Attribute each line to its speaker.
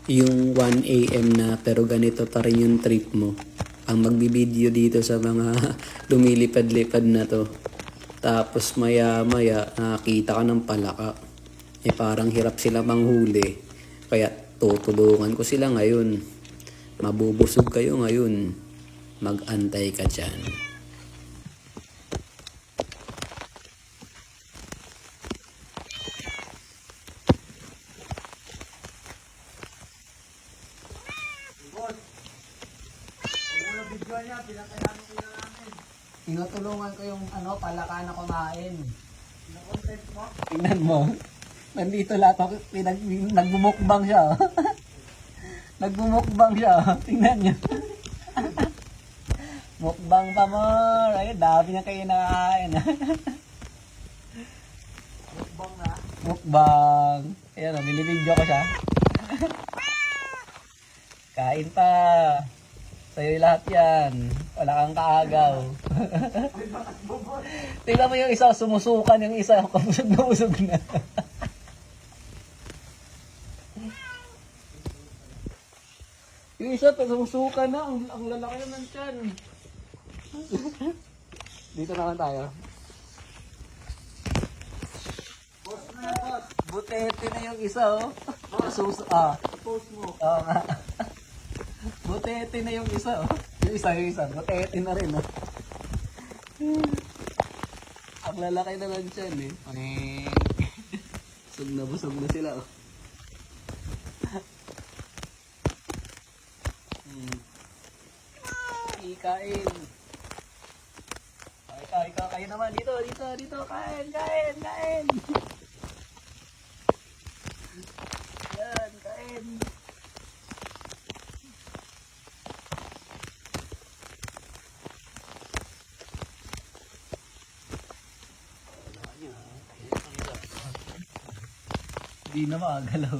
Speaker 1: yung 1 AM na pero ganito pa rin yung trip mo. Ang magbibideo dito sa mga lumilipad-lipad na to. Tapos maya-maya nakakita ka ng palaka. Eh parang hirap sila manghuli. Kaya tutulungan ko sila ngayon. Mabubusog kayo ngayon. Mag-antay ka dyan.
Speaker 2: Tinutulungan ko yung palaka na kumain. Tingnan mo. Nandito lahat ako, nagbumukbang siya. Nagbumukbang siya. Tingnan niyo. Mukbang pa more. Ayun, dami niya kayo nakain. Mukbang na? Mukbang. Ayan, binibidyo ko siya. Kain pa. Sa'yo lahat yan. Wala kang kaagaw. Tingnan mo yung isa, sumusukan yung isa. Kabusog na busog na. Yung isa, sumusukan na. Ang lalaki naman dyan. Dito naman tayo. Post mo na, boss. Butete na yung isa, oh. Post mo. Oo nga. Butete na yung isa, oh. Yung isa. Butete na rin, oh. Ang lalaki naman dyan, eh. Busog na sila, oh. Kain. Ikaw, kayo naman. Dito. Kain. Yan, kain. Hindi na makagalaw.